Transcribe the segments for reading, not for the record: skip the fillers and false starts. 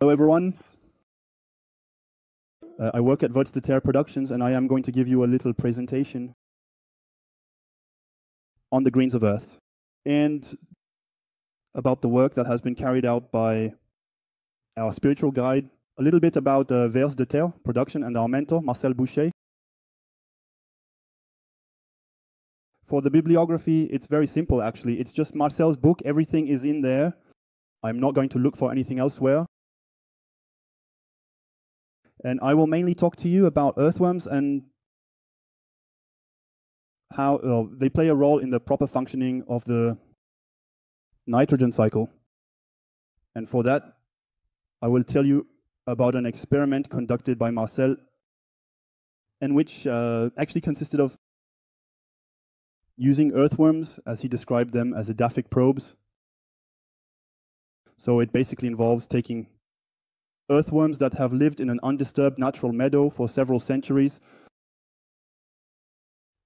Hello everyone. I work at Voice de Terre Productions, and I am going to give you a little presentation on the Greens of Earth and about the work that has been carried out by our spiritual guide, a little bit about Vers de Terre production and our mentor, Marcel Boucher. For the bibliography, it's very simple actually. It's just Marcel's book, everything is in there. I'm not going to look for anything elsewhere. And I will mainly talk to you about earthworms and how they play a role in the proper functioning of the nitrogen cycle. And for that, I will tell you about an experiment conducted by Marcel, and which actually consisted of using earthworms, as he described them, as edaphic probes. So it basically involves taking earthworms that have lived in an undisturbed natural meadow for several centuries,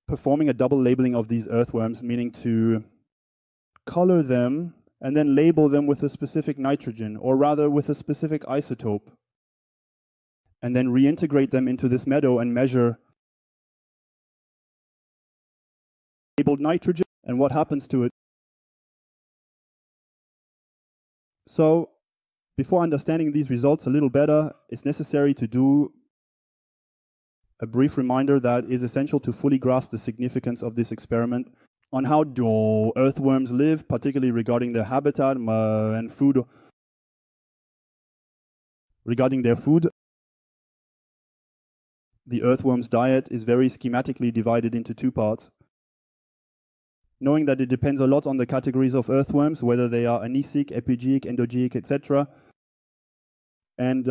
performing a double labeling of these earthworms, meaning to color them and then label them with a specific nitrogen, or rather with a specific isotope, and then reintegrate them into this meadow and measure labeled nitrogen and what happens to it. So, before understanding these results a little better, it's necessary to do a brief reminder that is essential to fully grasp the significance of this experiment on how do earthworms live, particularly regarding their habitat and food. Regarding their food, the earthworm's diet is very schematically divided into two parts. Knowing that it depends a lot on the categories of earthworms, whether they are anisic, epigeeic, endogeeic, etc. And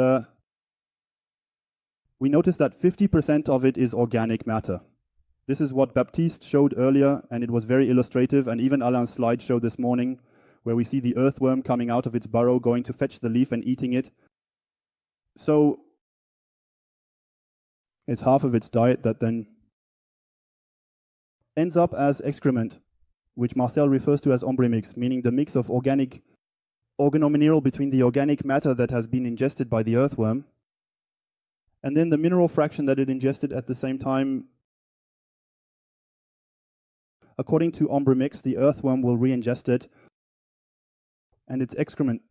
we notice that 50% of it is organic matter. This is what Baptiste showed earlier, and it was very illustrative, and even Alain's slide showed this morning, where we see the earthworm coming out of its burrow, going to fetch the leaf and eating it. So it's half of its diet that then ends up as excrement, which Marcel refers to as ombre mix, meaning the mix of organic organomineral between the organic matter that has been ingested by the earthworm and then the mineral fraction that it ingested at the same time. According to ombre mix, the earthworm will re-ingest it and its excrement.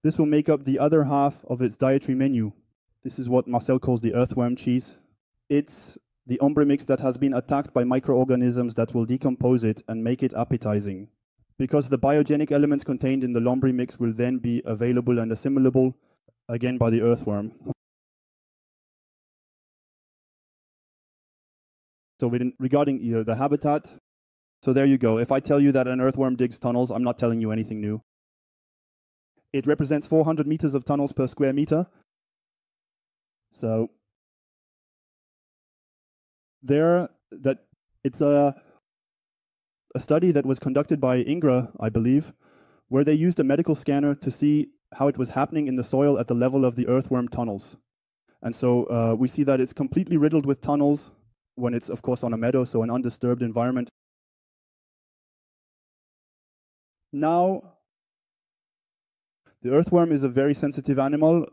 This will make up the other half of its dietary menu. This is what Marcel calls the earthworm cheese. It's the ombre mix that has been attacked by microorganisms that will decompose it and make it appetizing, because the biogenic elements contained in the lombre mix will then be available and assimilable again by the earthworm. So regarding the habitat, so there you go. If I tell you that an earthworm digs tunnels, I'm not telling you anything new. It represents 400 meters of tunnels per square meter. So it's a study that was conducted by INGRA, I believe, where they used a medical scanner to see how it was happening in the soil at the level of the earthworm tunnels. And so we see that it's completely riddled with tunnels when it's, of course, on a meadow, so an undisturbed environment. Now, the earthworm is a very sensitive animal.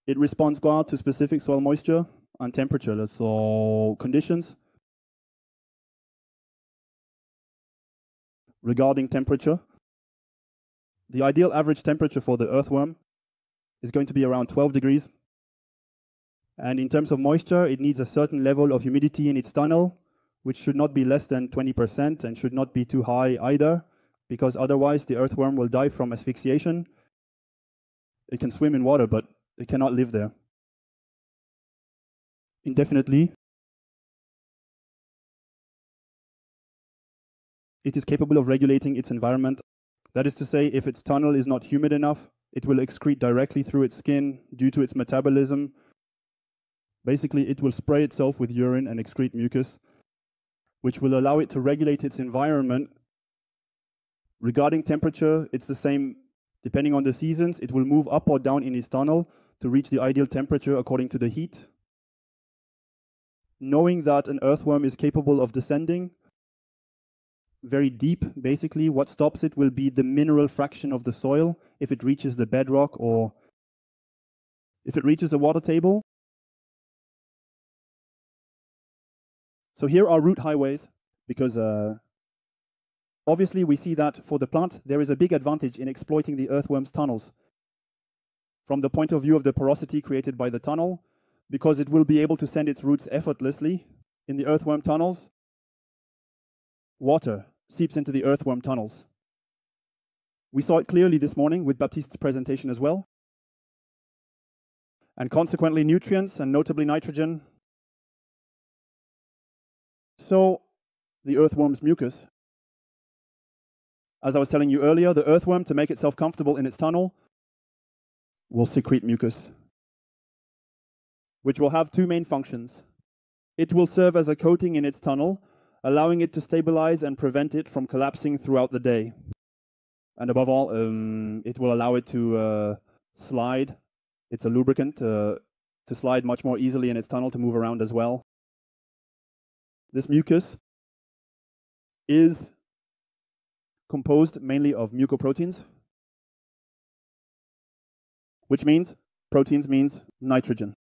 It responds well to specific soil moisture and temperature, so conditions. Regarding temperature, the ideal average temperature for the earthworm is going to be around 12 degrees. And in terms of moisture, it needs a certain level of humidity in its tunnel, which should not be less than 20% and should not be too high either, because otherwise the earthworm will die from asphyxiation. It can swim in water, but it cannot live there indefinitely. It is capable of regulating its environment. That is to say, if its tunnel is not humid enough, it will excrete directly through its skin due to its metabolism. Basically, it will spray itself with urine and excrete mucus, which will allow it to regulate its environment. Regarding temperature, it's the same. Depending on the seasons, it will move up or down in its tunnel to reach the ideal temperature according to the heat. Knowing that an earthworm is capable of descending very deep, basically, what stops it will be the mineral fraction of the soil. If it reaches the bedrock or if it reaches a water table. So here are root highways, because obviously we see that for the plant there is a big advantage in exploiting the earthworm's tunnels from the point of view of the porosity created by the tunnel, because it will be able to send its roots effortlessly in the earthworm tunnels. Water seeps into the earthworm tunnels. We saw it clearly this morning with Baptiste's presentation as well. And consequently, nutrients, and notably nitrogen. So, the earthworm's mucus. As I was telling you earlier, the earthworm, to make itself comfortable in its tunnel, will secrete mucus, which will have two main functions. It will serve as a coating in its tunnel, allowing it to stabilize and prevent it from collapsing throughout the day. And above all, it will allow it to slide. It's a lubricant to slide much more easily in its tunnel, to move around as well. This mucus is composed mainly of mucoproteins, which means proteins means nitrogen.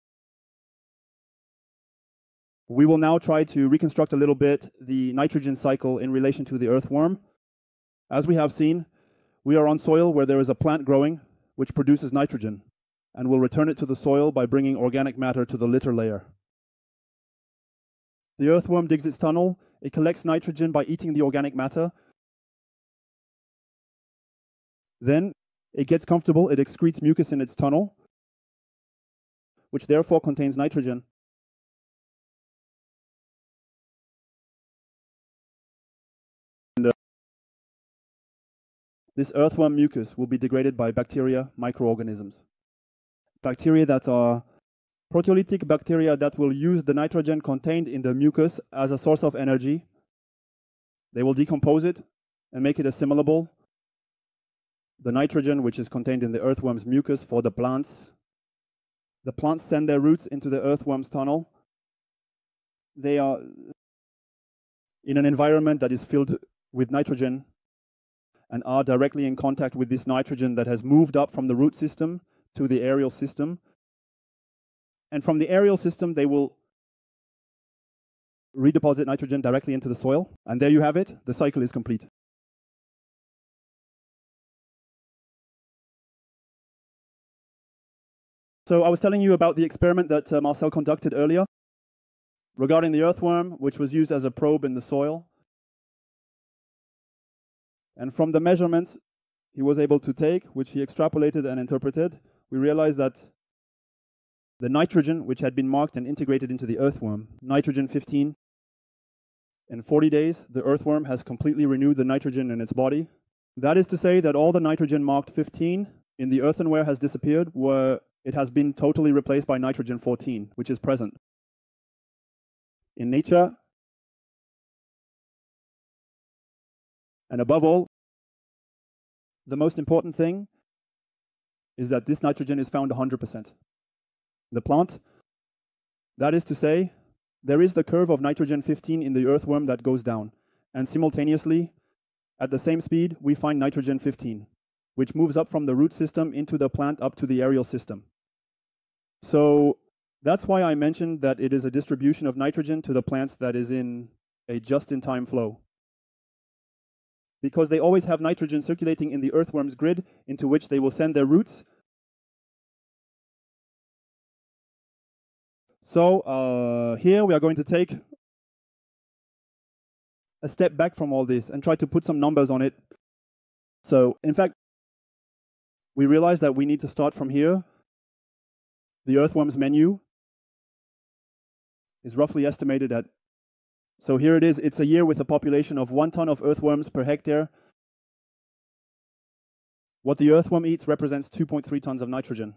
We will now try to reconstruct a little bit the nitrogen cycle in relation to the earthworm. As we have seen, we are on soil where there is a plant growing which produces nitrogen, and will return it to the soil by bringing organic matter to the litter layer. The earthworm digs its tunnel, it collects nitrogen by eating the organic matter. Then it gets comfortable, it excretes mucus in its tunnel, which therefore contains nitrogen. And this earthworm mucus will be degraded by bacteria, microorganisms. Bacteria that are proteolytic bacteria that will use the nitrogen contained in the mucus as a source of energy. They will decompose it and make it assimilable. The nitrogen which is contained in the earthworm's mucus for the plants. The plants send their roots into the earthworm's tunnel. They are in an environment that is filled with nitrogen and are directly in contact with this nitrogen that has moved up from the root system to the aerial system. And from the aerial system, they will redeposit nitrogen directly into the soil. And there you have it. The cycle is complete. So I was telling you about the experiment that Marcel conducted earlier regarding the earthworm, which was used as a probe in the soil. And from the measurements he was able to take, which he extrapolated and interpreted, we realized that the nitrogen, which had been marked and integrated into the earthworm, nitrogen 15, in 40 days, the earthworm has completely renewed the nitrogen in its body. That is to say that all the nitrogen marked 15 in the earthenware has disappeared, where it has been totally replaced by nitrogen 14, which is present in nature. And above all, the most important thing is that this nitrogen is found 100%. The plant, that is to say, there is the curve of nitrogen 15 in the earthworm that goes down, and simultaneously, at the same speed, we find nitrogen 15, which moves up from the root system into the plant up to the aerial system. So that's why I mentioned that it is a distribution of nitrogen to the plants that is in a just-in-time flow, because they always have nitrogen circulating in the earthworm's grid into which they will send their roots. So here we are going to take a step back from all this and try to put some numbers on it. So in fact, we realize that we need to start from here. The earthworm's menu is roughly estimated at, so here it is, it's a year with a population of 1 ton of earthworms per hectare. What the earthworm eats represents 2.3 tons of nitrogen.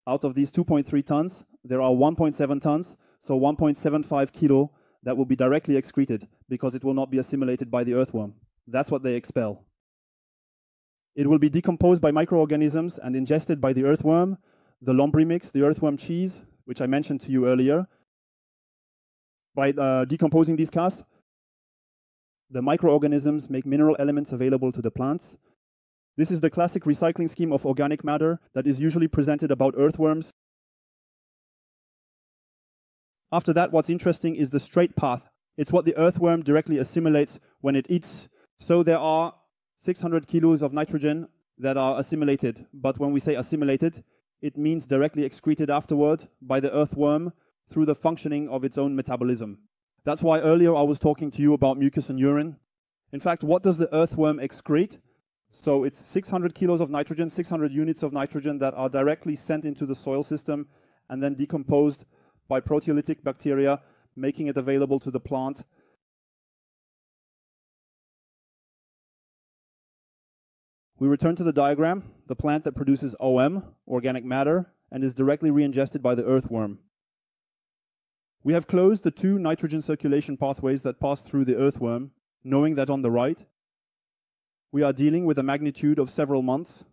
Out of these 2.3 tons, there are 1.7 tons, so 1.75 kilo, that will be directly excreted because it will not be assimilated by the earthworm. That's what they expel. It will be decomposed by microorganisms and ingested by the earthworm, the lombrimix, the earthworm cheese, which I mentioned to you earlier. By decomposing these casts, the microorganisms make mineral elements available to the plants. This is the classic recycling scheme of organic matter that is usually presented about earthworms. After that, what's interesting is the straight path. It's what the earthworm directly assimilates when it eats. So there are 600 kilos of nitrogen that are assimilated. But when we say assimilated, it means directly excreted afterward by the earthworm through the functioning of its own metabolism. That's why earlier I was talking to you about mucus and urine. In fact, what does the earthworm excrete? So it's 600 kilos of nitrogen, 600 units of nitrogen that are directly sent into the soil system and then decomposed by proteolytic bacteria, making it available to the plant. We return to the diagram, the plant that produces OM, organic matter, and is directly re-ingested by the earthworm. We have closed the two nitrogen circulation pathways that pass through the earthworm, knowing that on the right, we are dealing with a magnitude of several months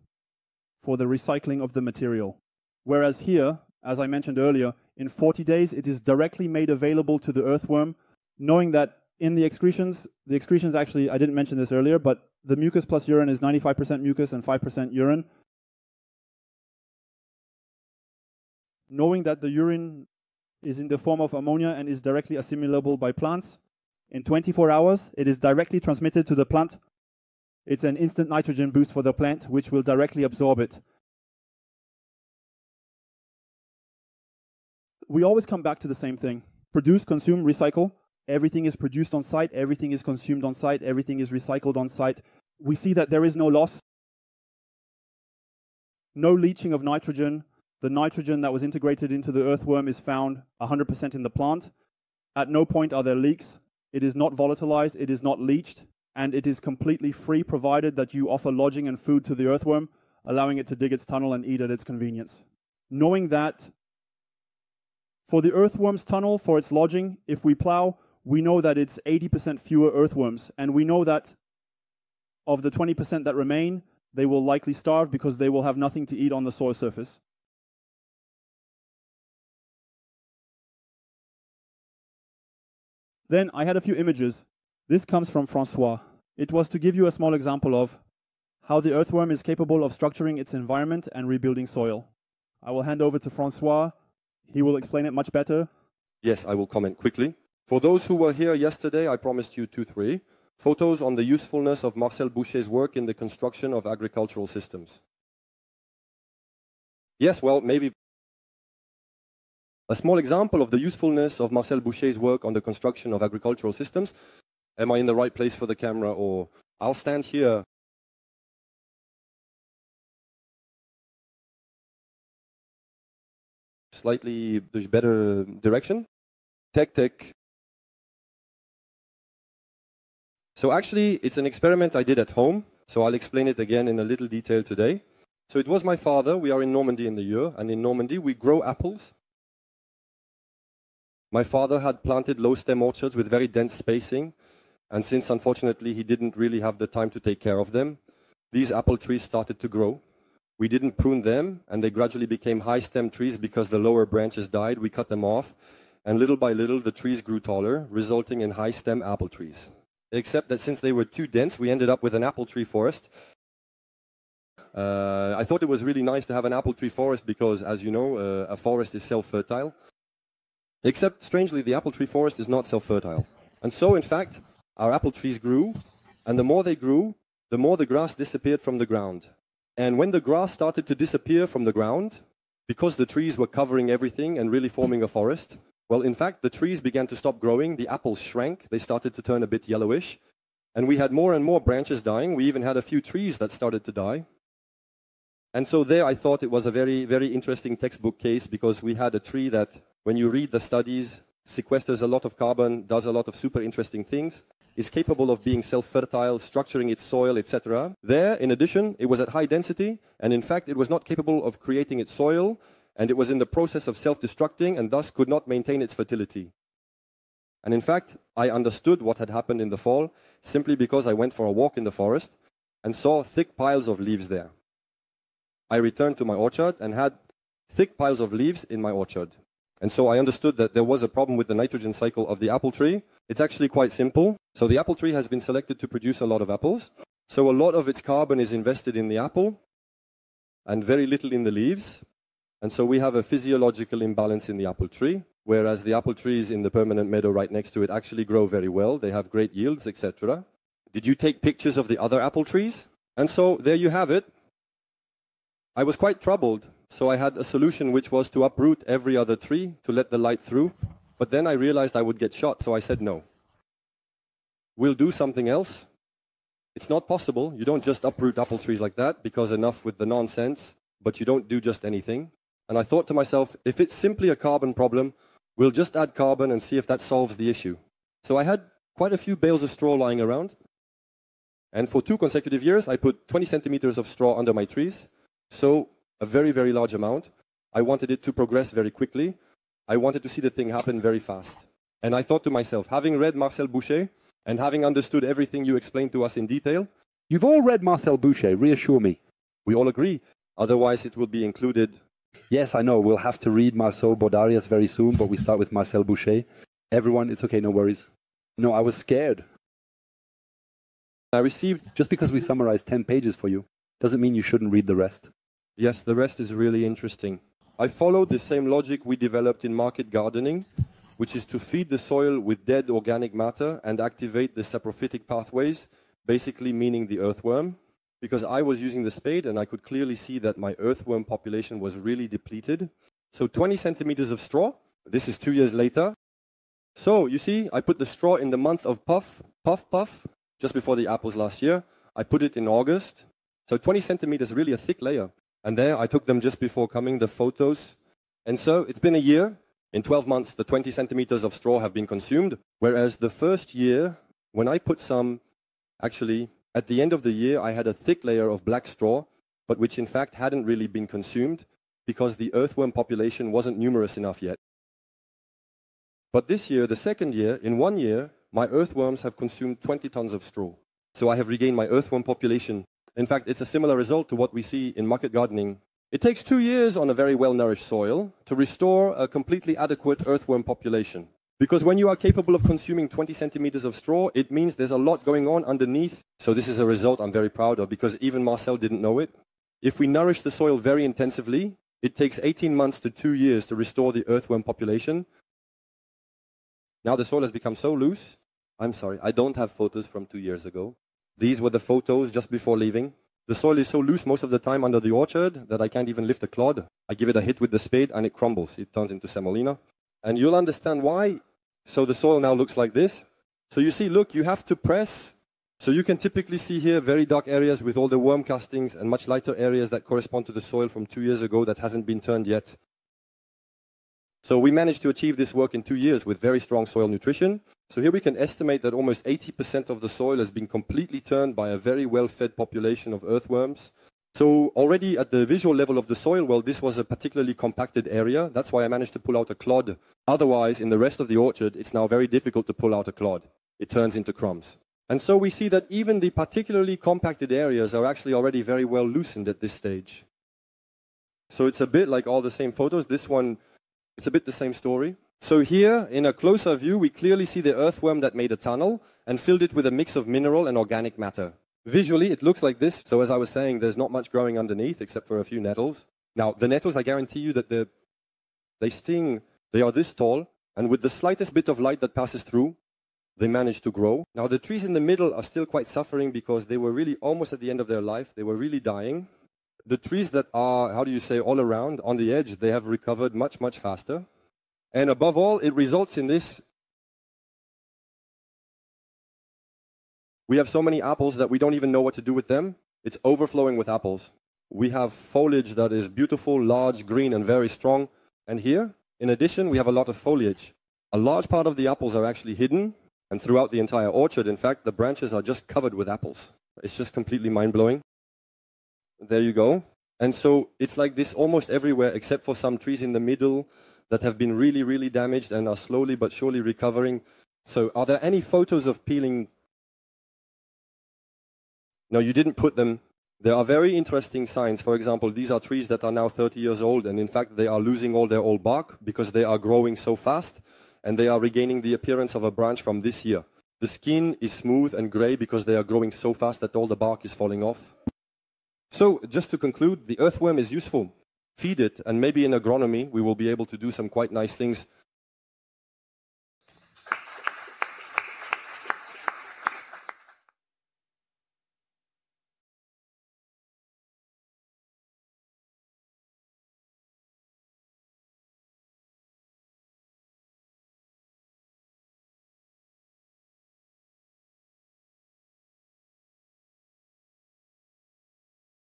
for the recycling of the material. Whereas here, as I mentioned earlier, in 40 days, it is directly made available to the earthworm, knowing that in the excretions actually, I didn't mention this earlier, but the mucus plus urine is 95% mucus and 5% urine. Knowing that the urine is in the form of ammonia and is directly assimilable by plants, in 24 hours, it is directly transmitted to the plant. It's an instant nitrogen boost for the plant, which will directly absorb it. We always come back to the same thing. Produce, consume, recycle. Everything is produced on site, everything is consumed on site, everything is recycled on site. We see that there is no loss, no leaching of nitrogen. The nitrogen that was integrated into the earthworm is found 100% in the plant. At no point are there leaks. It is not volatilized, it is not leached, and it is completely free, provided that you offer lodging and food to the earthworm, allowing it to dig its tunnel and eat at its convenience. Knowing that for the earthworm's tunnel, for its lodging, if we plow, we know that it's 80% fewer earthworms, and we know that of the 20% that remain, they will likely starve because they will have nothing to eat on the soil surface. Then I had a few images. This comes from Francois. It was to give you a small example of how the earthworm is capable of structuring its environment and rebuilding soil. I will hand over to Francois. He will explain it much better. Yes, I will comment quickly. For those who were here yesterday, I promised you 3 photos on the usefulness of Marcel Boucher's work in the construction of agricultural systems. Yes, well, maybe a small example of the usefulness of Marcel Boucher's work on the construction of agricultural systems. Am I in the right place for the camera, or I'll stand here. Slightly better direction. Tech. So actually, it's an experiment I did at home, so I'll explain it again in a little detail today. So it was my father. We are in Normandy in the Eure, and in Normandy we grow apples. My father had planted low-stem orchards with very dense spacing, and since unfortunately he didn't really have the time to take care of them, these apple trees started to grow. We didn't prune them, and they gradually became high-stem trees because the lower branches died. We cut them off, and little by little the trees grew taller, resulting in high-stem apple trees. Except that since they were too dense, we ended up with an apple tree forest. I thought it was really nice to have an apple tree forest because, as you know, a forest is self-fertile. Except, strangely, the apple tree forest is not self-fertile. And so, in fact, our apple trees grew, and the more they grew, the more the grass disappeared from the ground. And when the grass started to disappear from the ground, because the trees were covering everything and really forming a forest, well, in fact, the trees began to stop growing, the apples shrank, they started to turn a bit yellowish, and we had more and more branches dying. We even had a few trees that started to die. And so there I thought it was a very, very interesting textbook case, because we had a tree that, when you read the studies, sequesters a lot of carbon, does a lot of super interesting things, is capable of being self-fertile, structuring its soil, etc. There, in addition, it was at high density, and in fact, it was not capable of creating its soil, and it was in the process of self-destructing, and thus could not maintain its fertility. And in fact, I understood what had happened in the fall, simply because I went for a walk in the forest and saw thick piles of leaves there. I returned to my orchard and had thick piles of leaves in my orchard. And so I understood that there was a problem with the nitrogen cycle of the apple tree. It's actually quite simple. So the apple tree has been selected to produce a lot of apples. So a lot of its carbon is invested in the apple and very little in the leaves. And so we have a physiological imbalance in the apple tree, whereas the apple trees in the permanent meadow right next to it actually grow very well. They have great yields, etc. Did you take pictures of the other apple trees? And so there you have it. I was quite troubled, so I had a solution which was to uproot every other tree to let the light through. But then I realized I would get shot, so I said no. We'll do something else. It's not possible. You don't just uproot apple trees like that, because enough with the nonsense, but you don't do just anything. And I thought to myself, if it's simply a carbon problem, we'll just add carbon and see if that solves the issue. So I had quite a few bales of straw lying around. And for 2 consecutive years, I put 20 centimeters of straw under my trees. So a very, very large amount. I wanted it to progress very quickly. I wanted to see the thing happen very fast. And I thought to myself, having read Marcel Boucher and having understood everything you explained to us in detail. You've all read Marcel Boucher, reassure me. We all agree. Otherwise, it will be included. Yes, I know. We'll have to read Marceau Bordarias very soon, but we start with Marcel Boucher. Everyone, it's okay, no worries. No, I was scared. I received... Just because we summarized 10 pages for you, doesn't mean you shouldn't read the rest. Yes, the rest is really interesting. I followed the same logic we developed in market gardening, which is to feed the soil with dead organic matter and activate the saprophytic pathways, basically meaning the earthworm. Because I was using the spade and I could clearly see that my earthworm population was really depleted. So 20 centimeters of straw. This is 2 years later. So you see, I put the straw in the month of puff, just before the apples last year. I put it in August. So 20 centimeters, really a thick layer. And there I took them just before coming, the photos. And so it's been a year. In 12 months, the 20 centimeters of straw have been consumed. Whereas the first year, when I put some, actually, at the end of the year, I had a thick layer of black straw, but which in fact hadn't really been consumed because the earthworm population wasn't numerous enough yet. But this year, the second year, in 1 year, my earthworms have consumed 20 tons of straw. So I have regained my earthworm population. In fact, it's a similar result to what we see in market gardening. It takes 2 years on a very well-nourished soil to restore a completely adequate earthworm population. Because when you are capable of consuming 20 centimeters of straw, it means there's a lot going on underneath. So this is a result I'm very proud of, because even Marcel didn't know it. If we nourish the soil very intensively, it takes 18 months to 2 years to restore the earthworm population. Now the soil has become so loose. I'm sorry, I don't have photos from 2 years ago. These were the photos just before leaving. The soil is so loose most of the time under the orchard that I can't even lift a clod. I give it a hit with the spade and it crumbles. It turns into semolina. And you'll understand why. So the soil now looks like this. So you see, look, you have to press. So you can typically see here very dark areas with all the worm castings and much lighter areas that correspond to the soil from 2 years ago that hasn't been turned yet. So we managed to achieve this work in 2 years with very strong soil nutrition. So here we can estimate that almost 80% of the soil has been completely turned by a very well-fed population of earthworms. So already at the visual level of the soil, well, this was a particularly compacted area. That's why I managed to pull out a clod. Otherwise, in the rest of the orchard, it's now very difficult to pull out a clod. It turns into crumbs. And so we see that even the particularly compacted areas are actually already very well loosened at this stage. So it's a bit like all the same photos. This one, it's a bit the same story. So here, in a closer view, we clearly see the earthworm that made a tunnel and filled it with a mix of mineral and organic matter. Visually, it looks like this. So as I was saying, there's not much growing underneath except for a few nettles. Now, the nettles, I guarantee you that they sting. They are this tall, and with the slightest bit of light that passes through, they manage to grow. Now, the trees in the middle are still quite suffering because they were really almost at the end of their life. They were really dying. The trees that are, how do you say, all around, on the edge, they have recovered much, much faster. And above all, it results in this. We have so many apples that we don't even know what to do with them. It's overflowing with apples. We have foliage that is beautiful, large, green, and very strong. And here, in addition, we have a lot of foliage. A large part of the apples are actually hidden. And throughout the entire orchard, in fact, the branches are just covered with apples. It's just completely mind-blowing. There you go. And so it's like this almost everywhere, except for some trees in the middle that have been really, really damaged and are slowly but surely recovering. So are there any photos of peeling? No, you didn't put them. There are very interesting signs. For example, these are trees that are now 30 years old, and in fact, they are losing all their old bark because they are growing so fast, and they are regaining the appearance of a branch from this year. The skin is smooth and gray because they are growing so fast that all the bark is falling off. So, just to conclude, the earthworm is useful. Feed it, and maybe in agronomy we will be able to do some quite nice things